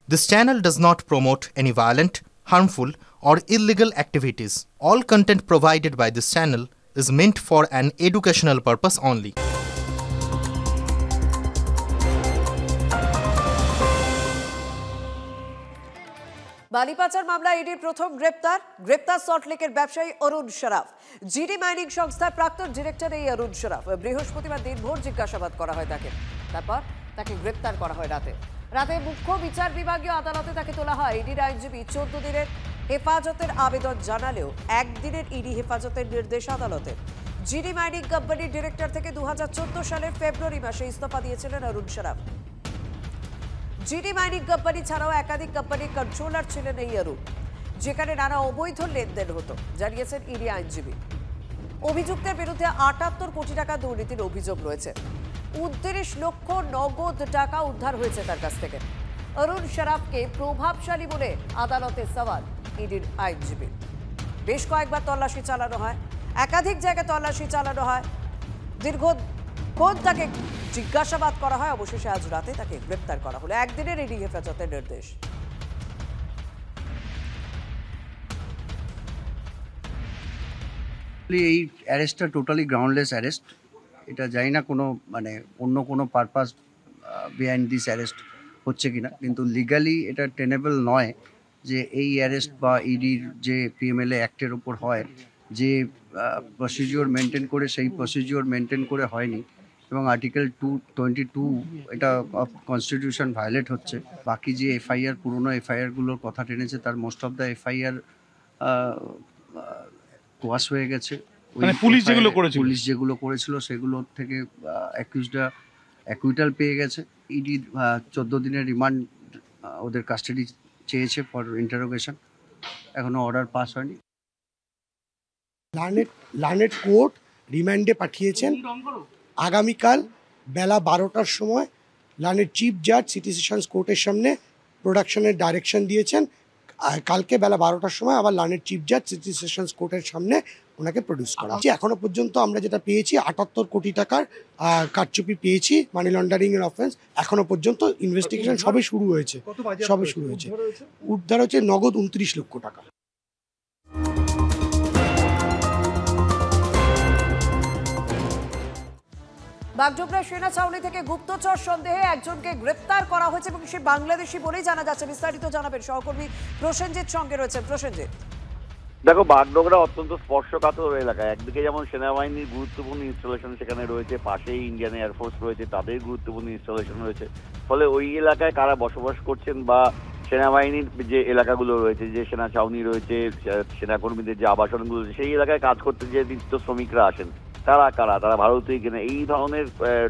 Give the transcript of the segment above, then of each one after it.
This channel does not promote any violent, harmful, or illegal activities. All content provided by this channel is meant for an educational purpose only. বালি পাচার মামলায় ইডির প্রথম গ্রেপ্তার সল্টলেকের ব্যবসায়ী অরুণ শরাফ। জিডি মাইনিং সংস্থার প্রাক্তন ডিরেক্টর এই অরুণ শরাফ। বৃহস্পতিবার দিনভর জিজ্ঞাসাবাদ করা হয় তাকে, তারপর তাকে গ্রেপ্তার করা হয় রাতে মুখ্য বিচার বিভাগীয় আদালতে তাকে তোলা হয়। ইডির আইনজীবী 14 দিনের হেফাজতের আবেদন জানালেও একদিনের ইডি হেফাজতের নির্দেশ আদালতে। জিডি মাইনিং কোম্পানির ডিরেক্টর থেকে 2014 সালের ফেব্রুয়ারি মাসে ইস্তফা দিয়েছিলেন অরুণ শরাফ। জিডি মাইনিং কোম্পানি ছাড়াও একাধিক কোম্পানির কন্ট্রোলার ছিলেন এই অরুণ, যেখানে নানা অবৈধ লেনদেন হতো, জানিয়েছেন ইডি আইনজীবী। অভিযুক্তের বিরুদ্ধে 78 কোটি টাকা দুর্নীতির অভিযোগ রয়েছে। 29 লক্ষ নগদ টাকা উদ্ধার হয়েছে তার কাছ থেকে। অরুণ শরাফকে প্রভাবশালী বলে আদালতে সওয়াল ইডির আইনজীবী। বেশ কয়েকবার তল্লাশি চালানো হয়, একাধিক জায়গায় তল্লাশি চালানো হয়, দীর্ঘক্ষণ তাকে জিজ্ঞাসাবাদ করা হয়। অবশেষে আজ রাতে তাকে গ্রেপ্তার করা হলো। একদিনের ইডি হেফাজতের নির্দেশ। এই অ্যারেস্টটা টোটালি গ্রাউন্ডলেস অ্যারেস্ট। এটা জানি না কোনো অন্য কোনো পারপাস বিহাইন্ড দিস অ্যারেস্ট হচ্ছে কিনা, কিন্তু লিগালি এটা টেনেবল নয় যে এই অ্যারেস্ট বা ইডির যে পিএমএলএ অ্যাক্টের ওপর হয় যে প্রসিডিওর মেনটেন করে, সেই প্রসিডিওর মেনটেন করে হয়নি, এবং আর্টিকেল 222 এটা কনস্টিটিউশন ভায়োলেট হচ্ছে। বাকি যে এফআইআর, পুরনো এফআইআরগুলোর কথা টেনেছে, তার most of the FIR quash হয়ে গেছে। পুলিশ যেগুলো করেছিল সেগুলো থেকে অ্যাকিউজডরা অ্যাকুইটাল পেয়ে গেছে। ইডি 14 দিনের রিমান্ড ওদের কাস্টাডি চেয়েছে ফর ইন্টারোগেশন, এখনো অর্ডার পাস হয়নি। লার্নেড কোর্ট রিমান্ডে পাঠিয়েছেন। আগামীকাল বেলা 12টার সময় লার্নেড চিফ জাজ সিটি সেশনস কোর্টের সামনে প্রোডাকশনের ডাইরেকশন দিয়েছেন। কালকে বেলা 12টার সময় আবার লার্নেড চিফ জাজ সিটি সেশনস কোর্টের সামনে ওনাকে প্রডিউস করা হচ্ছে। এখনো পর্যন্ত আমরা যেটা পেয়েছি 78 কোটি টাকার কারচুপি পেয়েছি, মানি লন্ডারিং এর অফেন্স। এখনো পর্যন্ত ইনভেস্টিগেশন সবে শুরু হয়েছে। উদ্ধার হচ্ছে নগদ 29 লক্ষ টাকা। বাগডোগরা সেনা ছাউনি থেকে গুপ্তচর সন্দেহে একজনকে গ্রেপ্তার করা হয়েছে এবং সে বাংলাদেশি বলেই জানা যাচ্ছে। বিস্তারিত জানাবেন সহকর্মী প্রসেনজিৎ সঙ্গে রয়েছেন। প্রসেনজিৎ, দেখো, বাগডোগরা অত্যন্ত স্পর্শকাতর এলাকা। একদিকে যেমন সেনাবাহিনীর গুরুত্বপূর্ণ ইনস্টলেশন সেখানে রয়েছে, পাশেই ইন্ডিয়ান এয়ারফোর্স রয়েছে, তাদের গুরুত্বপূর্ণ ইনস্টলেশন রয়েছে। ফলে ওই এলাকায় কারা বসবাস করছেন বা সেনাবাহিনীর যে এলাকাগুলো রয়েছে, যে সেনা ছাউনি রয়েছে, সেনাকর্মীদের যে আবাসনগুলো রয়েছে, সেই এলাকায় কাজ করতে যে নিত্য শ্রমিকরা আসেন, তারা কারা, তারা ভারতীয় কিনা, এই ধরনের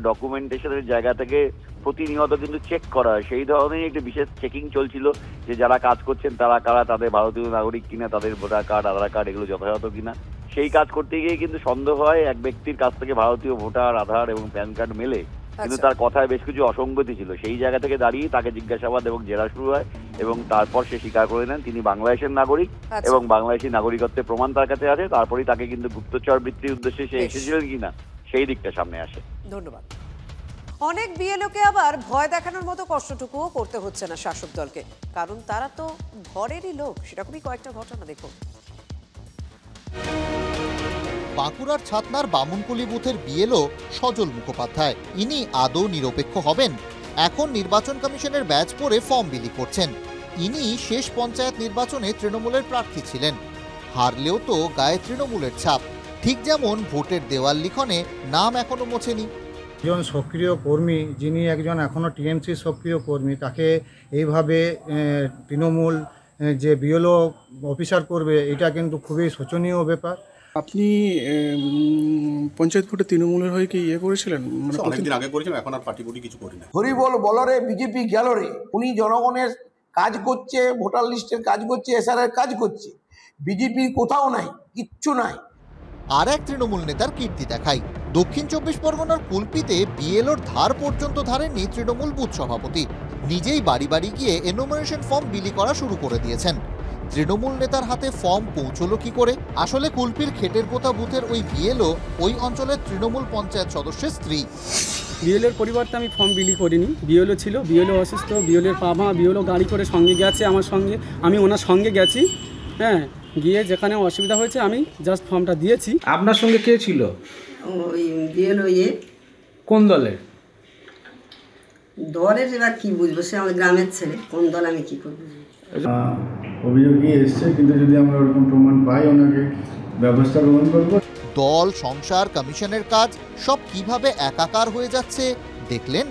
ডকুমেন্টেশনের জায়গা থেকে প্রতিনিয়ত কিন্তু চেক করা হয়। সেই ধরনের একটি বিশেষ চেকিং চলছিল যে যারা কাজ করছেন তারা কারা, তাদের ভারতীয় নাগরিক কিনা, তাদের ভোটার কার্ড, আধার কার্ড এগুলো যথাযথ কিনা। সেই কাজ করতে গিয়ে কিন্তু সন্দেহ হয় এক ব্যক্তির কাছ থেকে ভারতীয় ভোটার, আধার এবং প্যান কার্ড মেলে, কিন্তু তার কথায় বেশ কিছু অসঙ্গতি ছিল। সেই জায়গা থেকে দাঁড়িয়ে তাকে জিজ্ঞাসাবাদ এবং জেরা শুরু হয়, এবং তারপর সে স্বীকার করে নেন তিনি বাংলাদেশের নাগরিক এবং বাংলাদেশি নাগরিকত্বের প্রমাণ তার কাছে আছে। তারপরেই তাকে কিন্তু গুপ্তচর বৃত্তির উদ্দেশ্যে সে এসেছিলেন কিনা সেই দিকটা সামনে আসে। ধন্যবাদ। অনেক বিএলওকে আবার ভয় দেখানোর মতো কষ্টটুকুও করতে হচ্ছে না শাসক দলকে, কারণ তারা তো ঘরেরই লোক। সেরকমই কয়েকটা ঘটনা দেখুন। বাঁকুড়ার ছাতনার বামুনকুলি বুথের বিএলও সজল মুখোপাধ্যায়, ইনি আদৌ নিরপেক্ষ হবেন? এখন নির্বাচন কমিশনের ব্যাজ পরে ফর্ম বিলি করছেন। ইনি শেষ পঞ্চায়েত নির্বাচনে তৃণমূলের প্রার্থী ছিলেন, হারলেও তো গায়ে তৃণমূলের ছাপ। ঠিক যেমন ভোটের দেওয়াল লিখনে নাম এখনো মোছেনি। একজন সক্রিয় কর্মী, যিনি একজন এখনও টিএমসি সক্রিয় কর্মী, তাকে এইভাবে তৃণমূল যে বিএলও অফিসার করবে, এটা কিন্তু খুবই শোচনীয় ব্যাপার। আপনি পঞ্চায়েত ভোটে তৃণমূলের হয়ে কি করেছিলেন? অনেকদিন আগে করেছিলাম, এখন আর পার্টি কিছু করি না। হরিবল বলরে বিজেপি গেল রে। উনি জনগণের কাজ করছে, ভোটার লিস্টের কাজ করছে, এসআরের কাজ করছে। বিজেপি কোথাও নাই, কিচ্ছু নাই। আর এক তৃণমূল নেতার কীর্তি দেখাই। দক্ষিণ 24 পরগনার কুলপিতে বিএলওর ধার পর্যন্ত ধারেননি তৃণমূল বুথ সভাপতি। নিজেই বাড়ি বাড়ি গিয়ে এনুমারেশন ফর্ম বিলি করা শুরু করে দিয়েছেন। তৃণমূল নেতার হাতে ফর্ম পৌঁছলো কি করে? আসলে কুলপির খেটের পোতা বুথের ওই বিএলও ওই অঞ্চলের তৃণমূল পঞ্চায়েত সদস্যের স্ত্রী। বিএলওর পরিবর্তে আমি ফর্ম বিলি করিনি। বিএলও ছিল, বিএলও অসুস্থ, বিএলওর পা ভাঙা, বিএলও গাড়ি করে সঙ্গে গেছে আমার সঙ্গে, আমি ওনার সঙ্গে গেছি। হ্যাঁ, গিয়ে যেখানে অসুবিধা হয়েছে আমি জাস্ট ফর্মটা দিয়েছি। আপনার সঙ্গে কে ছিল? ওই বিএলও কোন দলের? দলের এবার কি বুঝবো, সে আমাদের গ্রামের ছেলে, কোন দল আমি কি করবো। অভিযোগই এসছে, কিন্তু যদি আমরা ওরকম প্রমাণ পাই ওনাকে ব্যবস্থা গ্রহণ করব। দল, সংসার, কমিশনের কাজ সব কিভাবে একাকার হয়ে যাচ্ছে দেখলেন।